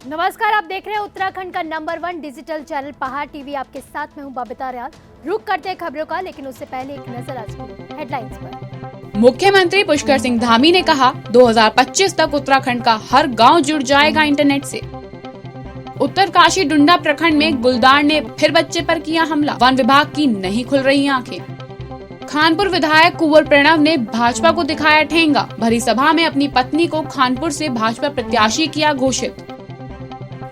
नमस्कार, आप देख रहे हैं उत्तराखंड का नंबर 1 डिजिटल चैनल पहाड़ टीवी। आपके साथ मैं हूं बबीता रियाल। रुक करते हैं खबरों का, लेकिन उससे पहले एक नजर आज की हेडलाइंस पर। मुख्यमंत्री पुष्कर सिंह धामी ने कहा 2025 तक उत्तराखंड का हर गांव जुड़ जाएगा इंटरनेट से। उत्तरकाशी डुंडा प्रखंड में गुलदार ने फिर बच्चे पर किया हमला, वन विभाग की नहीं खुल रही आंखें। खानपुर विधायक कुंवर प्रणव ने भाजपा को दिखाया ठेंगा, भरी सभा में अपनी पत्नी को खानपुर से भाजपा प्रत्याशी किया घोषित।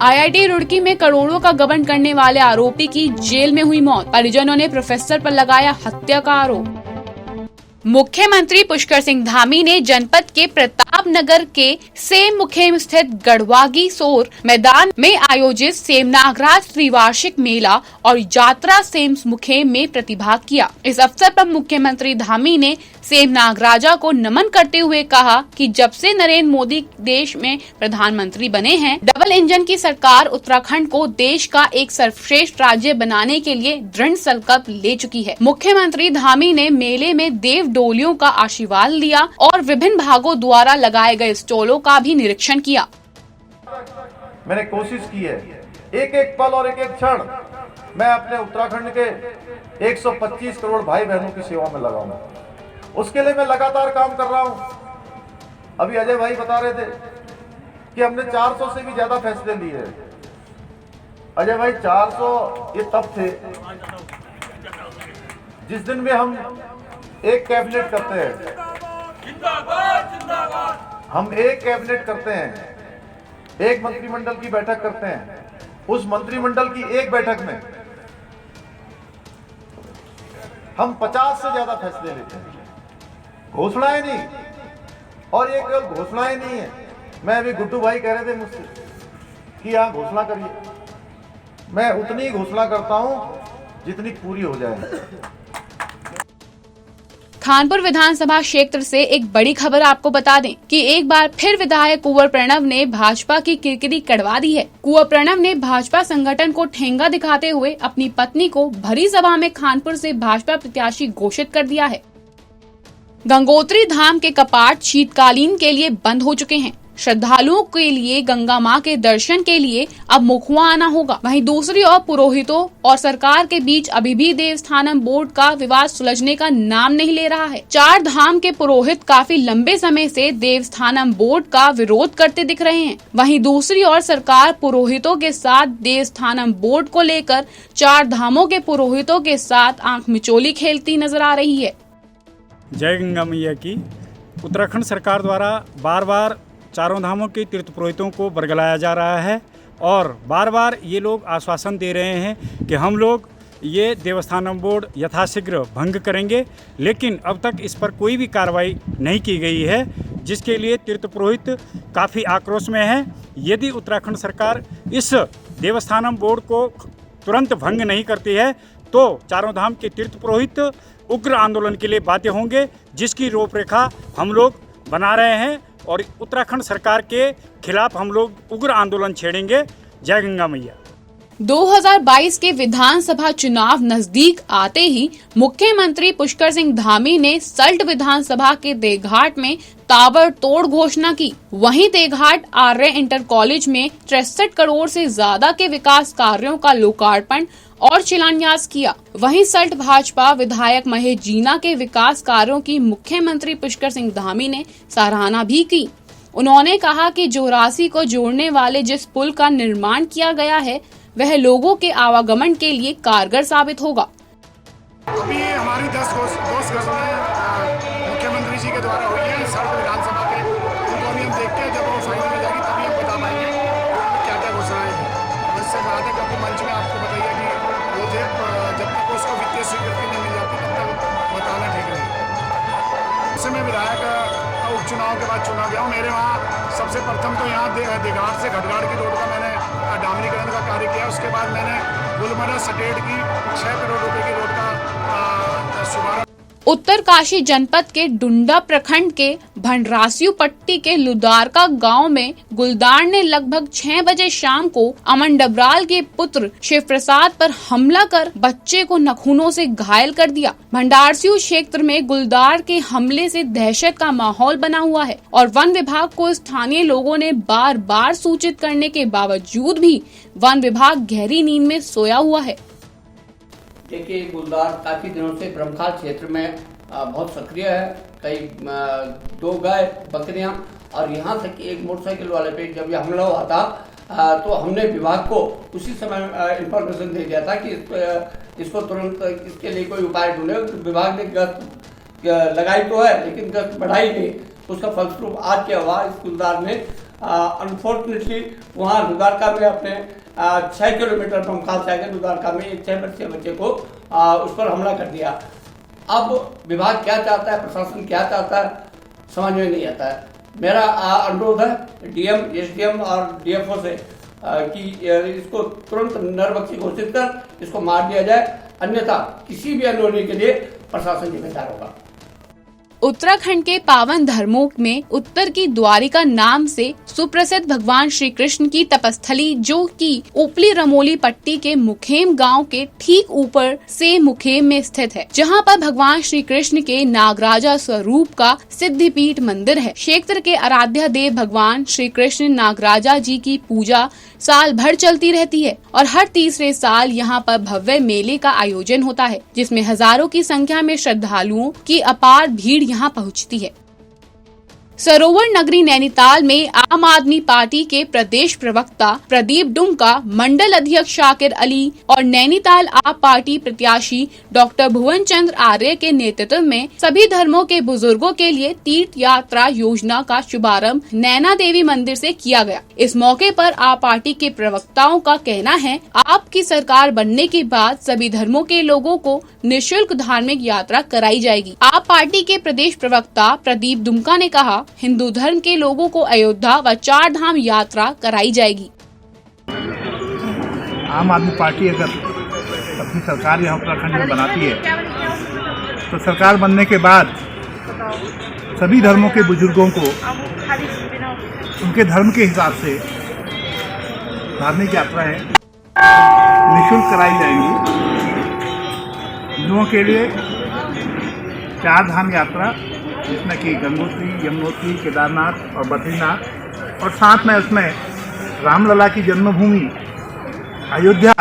आईआईटी रुड़की में करोड़ों का गबन करने वाले आरोपी की जेल में हुई मौत, परिजनों ने प्रोफेसर पर लगाया हत्या का आरोप। मुख्यमंत्री पुष्कर सिंह धामी ने जनपद के प्रताप नगर के सेम मुखेम स्थित गढ़वागी सोर मैदान में आयोजित सेम नागराज त्रिवार्षिक मेला और यात्रा सेम मुखेम में प्रतिभाग किया। इस अवसर पर मुख्यमंत्री धामी ने सेम नागराजा को नमन करते हुए कहा कि जब से नरेंद्र मोदी देश में प्रधानमंत्री बने हैं, डबल इंजन की सरकार उत्तराखंड को देश का एक सर्वश्रेष्ठ राज्य बनाने के लिए दृढ़ संकल्प ले चुकी है। मुख्यमंत्री धामी ने मेले में देव डोलियों का आशीर्वाद लिया और विभिन्न भागों द्वारा लगाए गए स्टॉलों का भी निरीक्षण किया। मैंने कोशिश की है एक एक पल और एक एक क्षण मैं अपने उत्तराखंड के 125 करोड़ भाई बहनों की सेवा में लगाऊंगा। उसके लिए मैं लगातार काम कर रहा हूं। अभी अजय भाई बता रहे थे कि हमने 400 से भी ज्यादा फैसले लिए हैं। अजय भाई 400 ये तब थे जिस दिन में हम एक कैबिनेट करते हैं। हम एक कैबिनेट करते हैं, एक मंत्रिमंडल की बैठक करते हैं। उस मंत्रिमंडल की एक बैठक में हम 50 से ज्यादा फैसले लेते हैं। घोषणाएं नहीं, और ये केवल घोषणाएं नहीं है। मैं अभी गुड्डू भाई कह रहे थे मुझसे कि यहाँ घोषणा करिए। मैं उतनी घोषणा करता हूं जितनी पूरी हो जाए। खानपुर विधानसभा क्षेत्र से एक बड़ी खबर आपको बता दें कि एक बार फिर विधायक कुंवर प्रणव ने भाजपा की किरकिरी कड़वा दी है। कुंवर प्रणव ने भाजपा संगठन को ठेंगा दिखाते हुए अपनी पत्नी को भरी सभा में खानपुर से भाजपा प्रत्याशी घोषित कर दिया है। गंगोत्री धाम के कपाट शीतकालीन के लिए बंद हो चुके हैं। श्रद्धालुओं के लिए गंगा मां के दर्शन के लिए अब मुखुआ आना होगा। वहीं दूसरी ओर पुरोहितों और सरकार के बीच अभी भी देवस्थानम बोर्ड का विवाद सुलझने का नाम नहीं ले रहा है। 4 धाम के पुरोहित काफी लंबे समय से देवस्थानम बोर्ड का विरोध करते दिख रहे हैं। वहीं दूसरी ओर सरकार पुरोहितों के साथ देवस्थानम बोर्ड को लेकर 4 धामों के पुरोहितों के साथ आंख मिचोली खेलती नजर आ रही है। जय गंगा मैया की। उत्तराखंड सरकार द्वारा बार बार चारों धामों के तीर्थ पुरोहितों को बरगलाया जा रहा है और बार बार ये लोग आश्वासन दे रहे हैं कि हम लोग ये देवस्थानम बोर्ड यथाशीघ्र भंग करेंगे, लेकिन अब तक इस पर कोई भी कार्रवाई नहीं की गई है, जिसके लिए तीर्थ पुरोहित काफ़ी आक्रोश में है। यदि उत्तराखंड सरकार इस देवस्थानम बोर्ड को तुरंत भंग नहीं करती है तो चारों धाम के तीर्थ पुरोहित उग्र आंदोलन के लिए बाध्य होंगे, जिसकी रूपरेखा हम लोग बना रहे हैं और उत्तराखंड सरकार के खिलाफ हम लोग उग्र आंदोलन छेड़ेंगे। जय गंगा मैया। 2022 के विधानसभा चुनाव नजदीक आते ही मुख्यमंत्री पुष्कर सिंह धामी ने सल्ट विधानसभा के देघाट में ताबड़तोड़ घोषणा की। वहीं देघाट आर्य इंटर कॉलेज में 63 करोड़ से ज्यादा के विकास कार्यों का लोकार्पण और शिलान्यास किया। वहीं सल्ट भाजपा विधायक महेश जीना के विकास कार्यों की मुख्यमंत्री पुष्कर सिंह धामी ने सराहना भी की। उन्होंने कहा कि जोरासी को जोड़ने वाले जिस पुल का निर्माण किया गया है वह लोगों के आवागमन के लिए कारगर साबित होगा। अभी हमारी 10 घोषणाएं मुख्यमंत्री जी के द्वारा हुई है सल्ट विधानसभा के, उनको अभी हम देखते हैं। जब वो फाइनल हो जाएगी तभी हम बता पाएंगे क्या क्या घोषणाएं हैं। इससे कहा था कि अपने मंच में आपको बताइए कि प्रोजेक्ट जब तक उसको वित्तीय स्वीकृति नहीं मिल जाती तब तक बताना ठीक नहीं। इससे मैं विधायक उपचुनाव के बाद चुना गया हूँ। मेरे वहाँ सबसे प्रथम तो यहाँ देघाट से घटघाट की रोड का मैंने डामरीकरण का कार्य किया। उसके बाद मैंने गुलमर्ग सटेट की 6 करोड़ रुपए की रोड का शुभारंभ। उत्तरकाशी जनपद के डुंडा प्रखंड के भंडरासियू पट्टी के लुदारका गांव में गुलदार ने लगभग 6 बजे शाम को अमन डबराल के पुत्र शिव प्रसाद पर हमला कर बच्चे को नखूनों से घायल कर दिया। भंडारसियू क्षेत्र में गुलदार के हमले से दहशत का माहौल बना हुआ है और वन विभाग को स्थानीय लोगों ने बार बार सूचित करने के बावजूद भी वन विभाग गहरी नींद में सोया हुआ है। देखिए, गुलदार काफी दिनों से ब्रह्मखाल क्षेत्र में बहुत सक्रिय है। कई 2 गाय, बकरियां और यहाँ तक कि एक मोटरसाइकिल वाले पे जब यह हमला हुआ था तो हमने विभाग को उसी समय इंफॉर्मेशन दे दिया था कि इसको तुरंत इसके लिए कोई उपाय ढूंढे। विभाग ने गश्त लगाई तो है लेकिन गश्त बढ़ाई नहीं। उसका फलस्वरूप आज क्या हुआ, इस गुलदार ने अनफॉर्चुनेटली वहाँ लुदारका में अपने 6 किलोमीटर ब्रह्मखाल से आगे लुदारका में एक 6 वर्षीय बच्चे को उस पर हमला कर दिया। अब विभाग क्या चाहता है, प्रशासन क्या चाहता है, समझ में नहीं आता है। मेरा अनुरोध है डीएम, एसडीएम और डीएफओ से कि इसको तुरंत नरभक्षी घोषित कर इसको मार दिया जाए, अन्यथा किसी भी अनहोनी के लिए प्रशासन जिम्मेदार होगा। उत्तराखंड के पावन धर्मों में उत्तर की द्वारिका नाम से सुप्रसिद्ध भगवान श्री कृष्ण की तपस्थली, जो कि ऊपली रमोली पट्टी के मुखेम गांव के ठीक ऊपर से मुखेम में स्थित है, जहां पर भगवान श्री कृष्ण के नागराजा स्वरूप का सिद्धिपीठ मंदिर है। क्षेत्र के आराध्य देव भगवान श्री कृष्ण नागराजा जी की पूजा साल भर चलती रहती है और हर तीसरे साल यहाँ पर भव्य मेले का आयोजन होता है, जिसमें हजारों की संख्या में श्रद्धालुओं की अपार भीड़ यहाँ पहुँचती है। सरोवर नगरी नैनीताल में आम आदमी पार्टी के प्रदेश प्रवक्ता प्रदीप डुमका, मंडल अध्यक्ष शाकिर अली और नैनीताल आप पार्टी प्रत्याशी डॉक्टर भुवन चंद्र आर्य के नेतृत्व में सभी धर्मों के बुजुर्गों के लिए तीर्थ यात्रा योजना का शुभारंभ नैना देवी मंदिर से किया गया। इस मौके पर आप पार्टी के प्रवक्ताओं का कहना है, आपकी सरकार बनने के बाद सभी धर्मों के लोगों को निःशुल्क धार्मिक यात्रा कराई जाएगी। आप पार्टी के प्रदेश प्रवक्ता प्रदीप डुमका ने कहा, हिंदू धर्म के लोगों को अयोध्या व 4 धाम यात्रा कराई जाएगी। आम आदमी पार्टी अगर अपनी सरकार यहाँ उत्तराखंड में बनाती है तो सरकार बनने के बाद सभी धर्मों के बुजुर्गों को उनके धर्म के हिसाब से धार्मिक यात्राएं निःशुल्क कराई जाएंगी। हिंदुओं के लिए 4 धाम यात्रा, जिसमें कि गंगोत्री, यमुनोत्री, केदारनाथ और बद्रीनाथ, और साथ में उसमें रामलला की जन्मभूमि अयोध्या,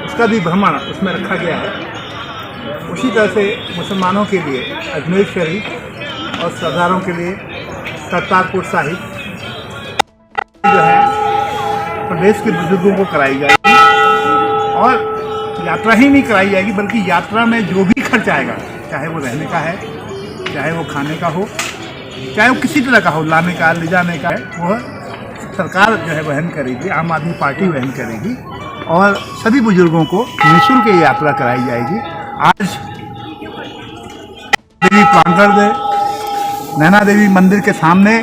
उसका भी भ्रमण उसमें रखा गया है। उसी तरह से मुसलमानों के लिए अजमेर शरीफ और सरदारों के लिए करतारपुर साहिब जो है प्रदेश के बुजुर्गों को कराई जाएगी। और यात्रा ही नहीं कराई जाएगी बल्कि यात्रा में जो भी खर्च आएगा, चाहे वो रहने का है, चाहे वो खाने का हो, चाहे वो किसी तरह का हो, लाने का ले जाने का है, वह सरकार जो है वहन करेगी, आम आदमी पार्टी वहन करेगी और सभी बुजुर्गों को निःशुल्क ये यात्रा कराई जाएगी। आज देवी प्रांगण में नैना देवी मंदिर के सामने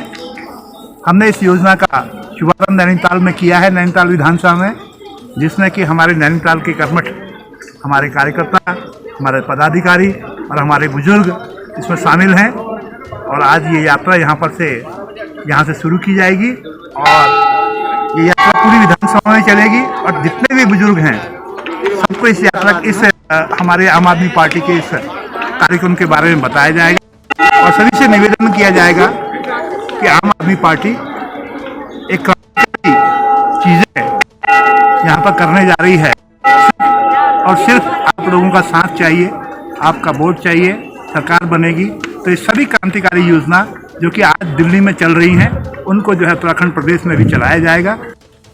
हमने इस योजना का शुभारंभ नैनीताल में किया है, नैनीताल विधानसभा में, जिसमें कि हमारे नैनीताल के कर्मठ, हमारे कार्यकर्ता, हमारे पदाधिकारी और हमारे बुजुर्ग इसमें शामिल हैं। और आज ये यात्रा यहाँ से शुरू की जाएगी और ये यात्रा पूरी विधानसभा में चलेगी और जितने भी बुजुर्ग हैं सबको इस यात्रा हमारे आम आदमी पार्टी के इस कार्यक्रम के बारे में बताया जाएगा और सभी से निवेदन किया जाएगा कि आम आदमी पार्टी एक क्रांतिकारी चीजें यहाँ पर करने जा रही है और सिर्फ आप लोगों का साथ चाहिए, आपका वोट चाहिए, सरकार बनेगी तो ये सभी क्रांतिकारी योजना जो कि आज दिल्ली में चल रही हैं उनको जो है उत्तराखंड प्रदेश में भी चलाया जाएगा।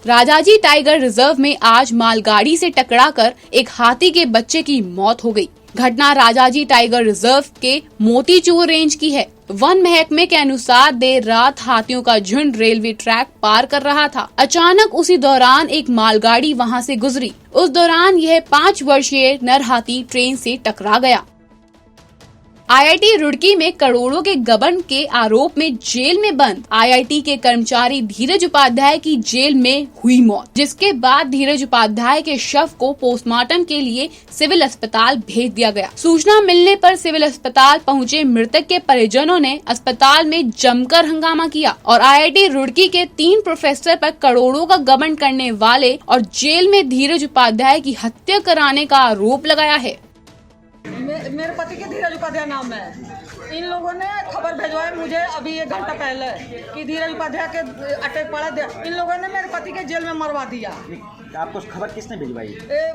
राजाजी टाइगर रिजर्व में आज मालगाड़ी से टकराकर एक हाथी के बच्चे की मौत हो गई। घटना राजाजी टाइगर रिजर्व के मोतीचूर रेंज की है। वन महकमे के अनुसार देर रात हाथियों का झुंड रेलवे ट्रैक पार कर रहा था। अचानक उसी दौरान एक मालगाड़ी वहां से गुजरी। उस दौरान यह 5 वर्षीय नर हाथी ट्रेन से टकरा गया। आईआईटी रुड़की में करोड़ों के गबन के आरोप में जेल में बंद आईआईटी के कर्मचारी धीरज उपाध्याय की जेल में हुई मौत, जिसके बाद धीरज उपाध्याय के शव को पोस्टमार्टम के लिए सिविल अस्पताल भेज दिया गया। सूचना मिलने पर सिविल अस्पताल पहुंचे मृतक के परिजनों ने अस्पताल में जमकर हंगामा किया और आईआईटी रुड़की के 3 प्रोफेसर पर करोड़ों का गबन करने वाले और जेल में धीरज उपाध्याय की हत्या कराने का आरोप लगाया है। मेरे पति के धीरज उपाध्याय नाम है। इन लोगों ने खबर भिजवाई मुझे अभी 1 घंटा पहले कि धीरज उपाध्याय के अटैक पड़ा। इन लोगों ने मेरे पति के जेल में मरवा दिया। आपको खबर किसने भिजवाई?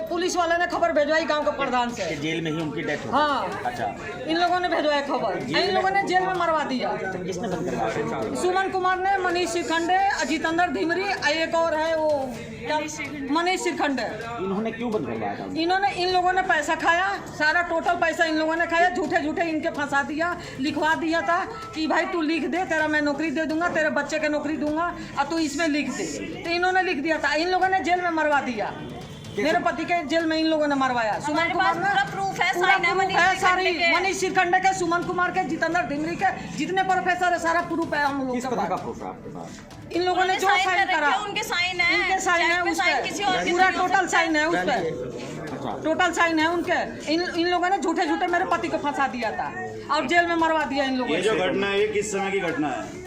पुलिस वाले ने खबर भिजवाई गांव के प्रधान से। जेल में ही उनकी डेथ हो? हाँ। अच्छा, इन लोगों ने भिजवाया खबर, इन लोगों ने जेल में मरवा दिया। तो किसने बंद करवाया? सुमन कुमार ने, मनीष सिरखंडे, अजीतेंद्र धीमरी, एक और है वो मनीष सिरखंडे। इन्होंने क्यों बंद करवाया था? इन लोगों ने पैसा खाया, सारा टोटल पैसा इन लोगों ने खाया। झूठे इनके फंसा दिया, लिखवा दिया था कि भाई तू लिख दे, तेरा मैं नौकरी दे दूंगा, तेरे बच्चे के नौकरी दूंगा और तू इसमें लिख दे। तो इन्होंने लिख दिया था। इन लोगों ने जेल में मरवा दिया। मेरे पति के जेल में इन लोगों ने मरवाया। सुमन कुमार ने पूरा प्रूफ है, सारी मनीष सिरखंडे के, सुमन कुमार के, जितेंद्र धिमरी के, जितने प्रोफेसर है सारा प्रूफ है हम लोग के पास। इन लोगों ने जो साइन करा, उनके साइन है उस पे, पूरा टोटल साइन है उस पे, टोटल साइन है उनके। इन लोगों ने झूठे मेरे पति को फंसा दिया था और जेल में मरवा दिया इन लोगों ने। ये जो घटना है ये किस समय की घटना है?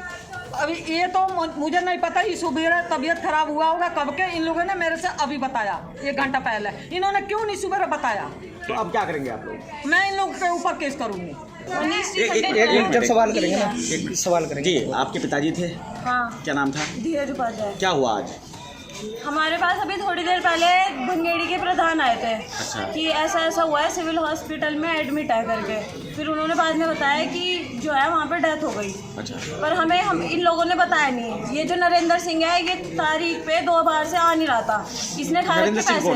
अभी ये तो मुझे नहीं पता। ये सुबह तबीयत खराब हुआ होगा कब के। इन लोगों ने मेरे से अभी बताया 1 घंटा पहले। इन्होंने क्यों नहीं सुबह बताया? तो अब क्या करेंगे आप लोग? मैं इन लोगों के ऊपर केस करूंगी। एक सवाल करेंगे ना, एक सवाल करेंगे। जी, आपके पिताजी थे? हाँ। क्या नाम था? धीरज उपाध्याय। क्या हुआ आज? हमारे पास अभी थोड़ी देर पहले भंगेड़ी के प्रधान आए थे। अच्छा। कि ऐसा हुआ है, सिविल हॉस्पिटल में एडमिट है करके। फिर उन्होंने बाद में बताया कि जो है वहाँ पर डेथ हो गई। अच्छा। पर हम इन लोगों ने बताया नहीं। ये जो नरेंद्र सिंह है, ये तारीख पे 2 बार से आ नहीं रहा था। इसने खाए थे पैसे।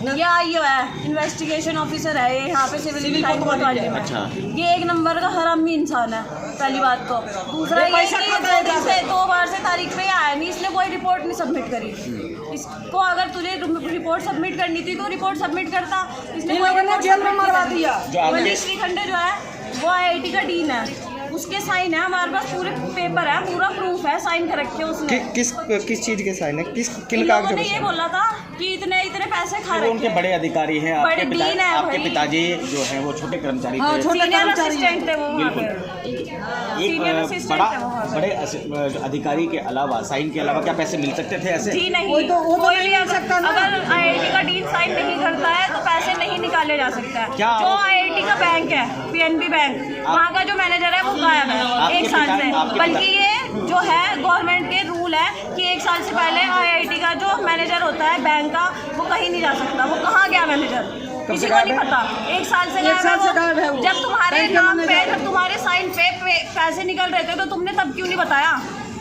ये आई है, इन्वेस्टिगेशन ऑफिसर है ये यहाँ पे सिविल कोतवाली में। अच्छा। ये 1 नंबर का हरामी इंसान है, पहली बात तो। दूसरा ये कि 2 बार से तारीख पे आया नहीं, इसने कोई रिपोर्ट नहीं सबमिट करी। इसको अगर तुझे रिपोर्ट सबमिट करनी थी तो रिपोर्ट सबमिट करता। इसने जेल में मरवा दिया। मनीष सिरखंडे जो है वो आईआईटी का डीन है, उसके साइन है हमारे पास, पूरे पेपर है, पूरा प्रूफ है, साइन कर रखे उसने। किस चीज के साइन है? किन कागजों ने ये बोला था कि इतने पैसे खा रखे। उनके बड़े अधिकारी हैं आपके पिताजी जो है वो छोटे कर्मचारी थे, सीनियर असिस्टेंट थे वो वहाँ पे। एक बड़े अधिकारी के अलावा, साइन के अलावा क्या पैसे मिल सकते थे ऐसे? जी नहीं, कोई भी अगर आईआईटी का डीन साइन नहीं करता है तो पैसे नहीं निकाले जा सकते हैं। जो आईआईटी का बैंक है, पीएनबी बैंक, वहाँ का जो मैनेजर है वो गायब है 1 साल से। बल्कि ये जो है गवर्नमेंट के रूल है कि 1 साल से पहले आईआईटी का जो मैनेजर होता है बैंक का, वो कहीं नहीं जा सकता। वो कहाँ गया मैनेजर, किसी को नहीं पता। 1 साल से गायब है वो। जब तुम्हारे नाम पे, जब तुम्हारे साइन पे पैसे निकल रहे थे तो तुमने तब क्यों नहीं बताया?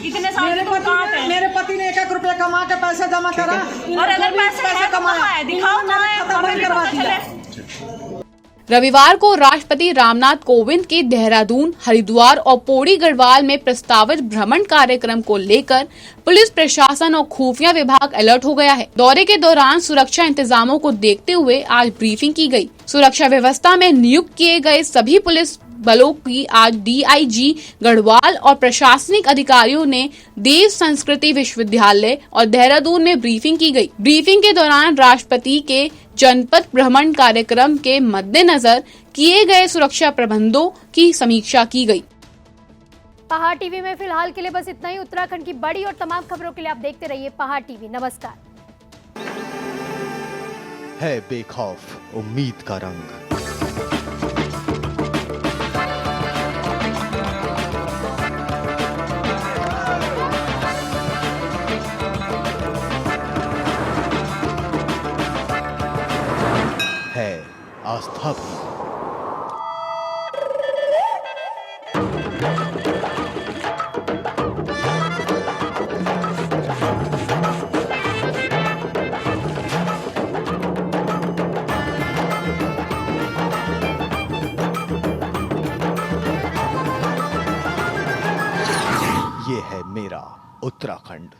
इतने साल से तुम कहाँ थे? मेरे पति ने 1 रुपया कमा के पैसे जमा करा। और अगर पैसे कमाया दिखाओ, रविवार को राष्ट्रपति रामनाथ कोविंद के देहरादून, हरिद्वार और पौड़ी गढ़वाल में प्रस्तावित भ्रमण कार्यक्रम को लेकर पुलिस प्रशासन और खुफिया विभाग अलर्ट हो गया है। दौरे के दौरान सुरक्षा इंतजामों को देखते हुए आज ब्रीफिंग की गई। सुरक्षा व्यवस्था में नियुक्त किए गए सभी पुलिस बलों की आज डीआईजी गढ़वाल और प्रशासनिक अधिकारियों ने देव संस्कृति विश्वविद्यालय और देहरादून में ब्रीफिंग की गई। ब्रीफिंग के दौरान राष्ट्रपति के जनपद भ्रमण कार्यक्रम के मद्देनजर किए गए सुरक्षा प्रबंधों की समीक्षा की गई। पहाड़ टीवी में फिलहाल के लिए बस इतना ही। उत्तराखंड की बड़ी और तमाम खबरों के लिए आप देखते रहिए पहाड़ टीवी। नमस्कार। है बेखौफ उम्मीद का रंग। है आस्था भी। ये है मेरा उत्तराखंड।